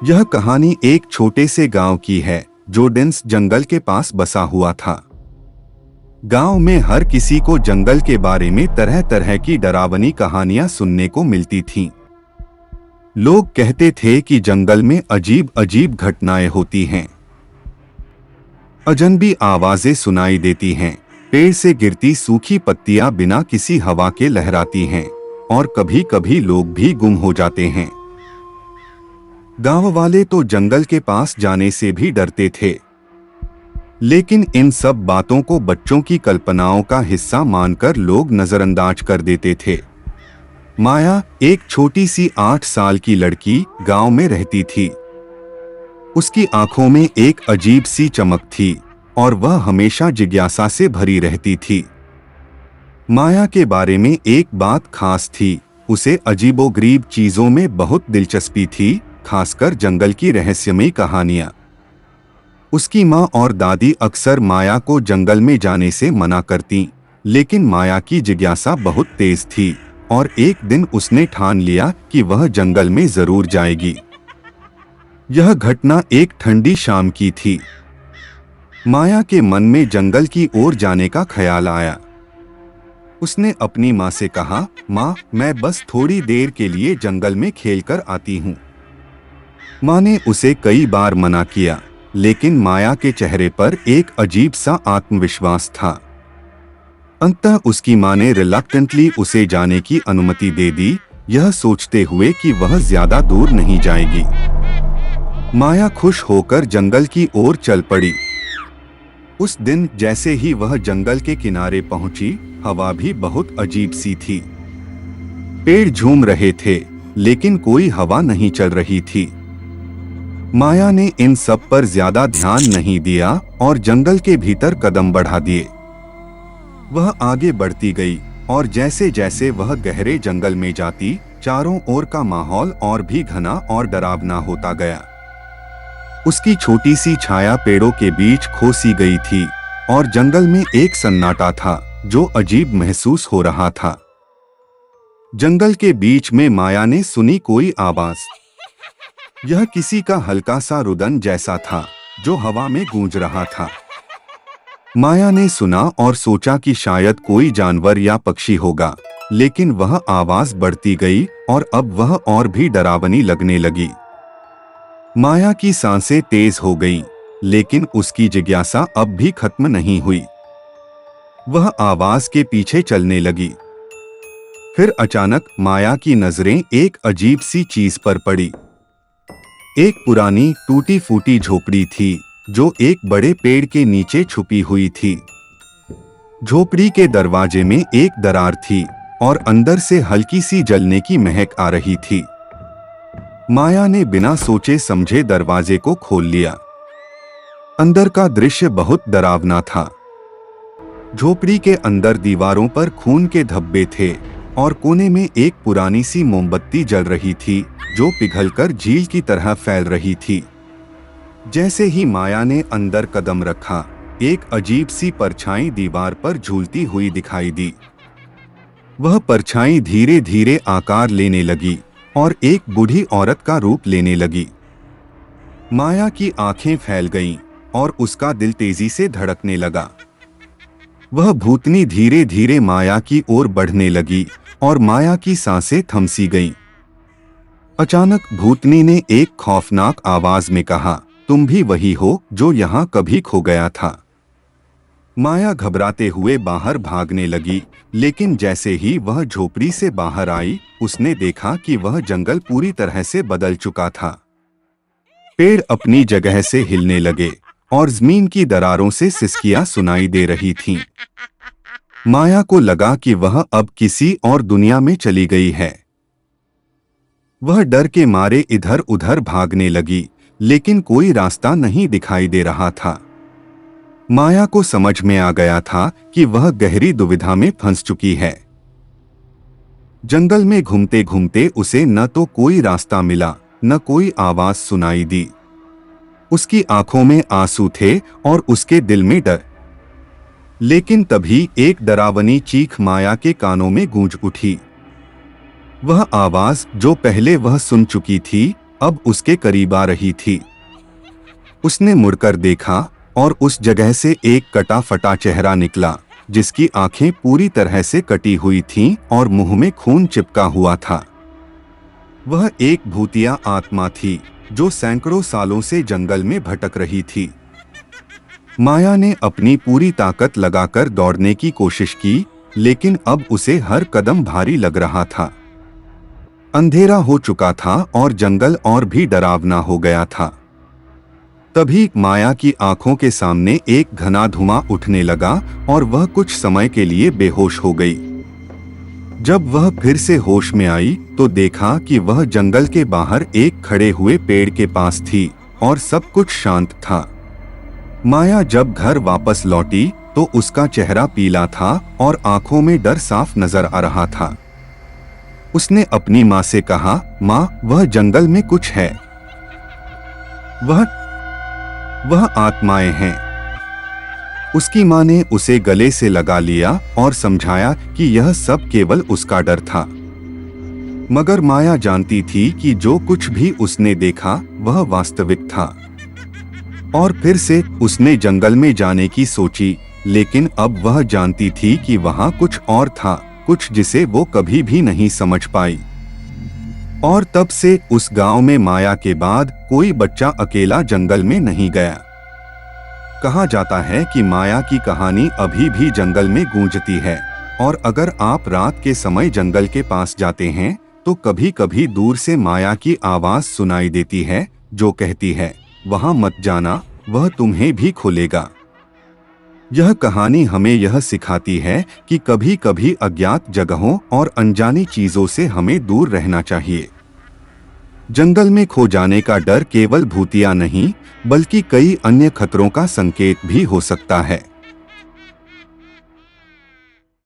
यह कहानी एक छोटे से गांव की है जो डेंस जंगल के पास बसा हुआ था। गांव में हर किसी को जंगल के बारे में तरह तरह की डरावनी कहानियां सुनने को मिलती थीं। लोग कहते थे कि जंगल में अजीब अजीब घटनाएं होती हैं, अजनबी आवाजें सुनाई देती हैं, पेड़ से गिरती सूखी पत्तियां बिना किसी हवा के लहराती हैं और कभी कभी लोग भी गुम हो जाते हैं। गांव वाले तो जंगल के पास जाने से भी डरते थे, लेकिन इन सब बातों को बच्चों की कल्पनाओं का हिस्सा मानकर लोग नजरअंदाज कर देते थे। माया एक छोटी सी 8 साल की लड़की गांव में रहती थी। उसकी आंखों में एक अजीब सी चमक थी और वह हमेशा जिज्ञासा से भरी रहती थी। माया के बारे में एक बात खास थी, उसे अजीबोगरीब चीजों में बहुत दिलचस्पी थी, खासकर जंगल की रहस्यमयी कहानियां। उसकी माँ और दादी अक्सर माया को जंगल में जाने से मना करती, लेकिन माया की जिज्ञासा बहुत तेज थी और एक दिन उसने ठान लिया कि वह जंगल में जरूर जाएगी। यह घटना एक ठंडी शाम की थी। माया के मन में जंगल की ओर जाने का ख्याल आया। उसने अपनी माँ से कहा, माँ, मैं बस थोड़ी देर के लिए जंगल में खेलकर आती हूँ। माँ ने उसे कई बार मना किया, लेकिन माया के चेहरे पर एक अजीब सा आत्मविश्वास था। अंततः उसकी माँ ने रिलक्टेंटली उसे जाने की अनुमति दे दी, यह सोचते हुए कि वह ज्यादा दूर नहीं जाएगी। माया खुश होकर जंगल की ओर चल पड़ी। उस दिन जैसे ही वह जंगल के किनारे पहुंची, हवा भी बहुत अजीब सी थी। पेड़ झूम रहे थे, लेकिन कोई हवा नहीं चल रही थी। माया ने इन सब पर ज्यादा ध्यान नहीं दिया और जंगल के भीतर कदम बढ़ा दिए। वह आगे बढ़ती गई और जैसे जैसे वह गहरे जंगल में जाती, चारों ओर का माहौल और भी घना और डरावना होता गया। उसकी छोटी सी छाया पेड़ों के बीच खो सी गई थी और जंगल में एक सन्नाटा था जो अजीब महसूस हो रहा था। जंगल के बीच में माया ने सुनी कोई आवाज। यह किसी का हल्का सा रुदन जैसा था जो हवा में गूंज रहा था। माया ने सुना और सोचा कि शायद कोई जानवर या पक्षी होगा, लेकिन वह आवाज बढ़ती गई और अब वह और भी डरावनी लगने लगी। माया की सांसें तेज हो गईं, लेकिन उसकी जिज्ञासा अब भी खत्म नहीं हुई। वह आवाज के पीछे चलने लगी। फिर अचानक माया की नजरें एक अजीब सी चीज पर पड़ी। एक पुरानी टूटी फूटी झोपड़ी थी जो एक बड़े पेड़ के नीचे छुपी हुई थी। झोपड़ी के दरवाजे में एक दरार थी और अंदर से हल्की सी जलने की महक आ रही थी। माया ने बिना सोचे समझे दरवाजे को खोल लिया। अंदर का दृश्य बहुत डरावना था। झोपड़ी के अंदर दीवारों पर खून के धब्बे थे और कोने में एक पुरानी सी मोमबत्ती जल रही थी जो पिघलकर झील की तरह फैल रही थी। जैसे ही माया ने अंदर कदम रखा, एक अजीब सी परछाई दीवार पर झूलती हुई दिखाई दी। वह परछाई धीरे धीरे आकार लेने लगी और एक बूढ़ी औरत का रूप लेने लगी। माया की आंखें फैल गईं और उसका दिल तेजी से धड़कने लगा। वह भूतनी धीरे धीरे माया की ओर बढ़ने लगी और माया की सांसें थमसी गईं। अचानक भूतनी ने एक खौफनाक आवाज में कहा, तुम भी वही हो जो यहाँ कभी खो गया था। माया घबराते हुए बाहर भागने लगी, लेकिन जैसे ही वह झोपड़ी से बाहर आई, उसने देखा कि वह जंगल पूरी तरह से बदल चुका था। पेड़ अपनी जगह से हिलने लगे और जमीन की दरारों से सिसकियां सुनाई दे रही थीं। माया को लगा कि वह अब किसी और दुनिया में चली गई है। वह डर के मारे इधर उधर भागने लगी, लेकिन कोई रास्ता नहीं दिखाई दे रहा था। माया को समझ में आ गया था कि वह गहरी दुविधा में फंस चुकी है। जंगल में घूमते घूमते उसे न तो कोई रास्ता मिला, न कोई आवाज सुनाई दी। उसकी आंखों में आंसू थे और उसके दिल में डर। लेकिन तभी एक डरावनी चीख माया के कानों में गूंज उठी। वह आवाज जो पहले वह सुन चुकी थी, अब उसके करीब आ रही थी। उसने मुड़कर देखा और उस जगह से एक कटा फटा चेहरा निकला, जिसकी आंखें पूरी तरह से कटी हुई थीं और मुंह में खून चिपका हुआ था। वह एक भूतिया आत्मा थी जो सैकड़ों सालों से जंगल में भटक रही थी। माया ने अपनी पूरी ताकत लगाकर दौड़ने की कोशिश की, लेकिन अब उसे हर कदम भारी लग रहा था। अंधेरा हो चुका था और जंगल और भी डरावना हो गया था। तभी माया की आंखों के सामने एक घना धुआं उठने लगा और वह कुछ समय के लिए बेहोश हो गई। जब वह फिर से होश में आई तो देखा कि वह जंगल के बाहर एक खड़े हुए पेड़ के पास थी और सब कुछ शांत था। माया जब घर वापस लौटी तो उसका चेहरा पीला था और आंखों में डर साफ नजर आ रहा था। उसने अपनी माँ से कहा, माँ, वह जंगल में कुछ है। वह आत्माएं हैं। उसकी माँ ने उसे गले से लगा लिया और समझाया कि यह सब केवल उसका डर था। मगर माया जानती थी कि जो कुछ भी उसने देखा वह वास्तविक था। और फिर से उसने जंगल में जाने की सोची, लेकिन अब वह जानती थी कि वहां कुछ और था, कुछ जिसे वो कभी भी नहीं समझ पाई। और तब से उस गांव में माया के बाद कोई बच्चा अकेला जंगल में नहीं गया। कहा जाता है कि माया की कहानी अभी भी जंगल में गूंजती है, और अगर आप रात के समय जंगल के पास जाते हैं तो कभी कभी दूर से माया की आवाज सुनाई देती है जो कहती है, वहां मत जाना, वह तुम्हें भी खोलेगा। यह कहानी हमें यह सिखाती है कि कभी कभी अज्ञात जगहों और अनजानी चीजों से हमें दूर रहना चाहिए। जंगल में खो जाने का डर केवल भूतिया नहीं, बल्कि कई अन्य खतरों का संकेत भी हो सकता है।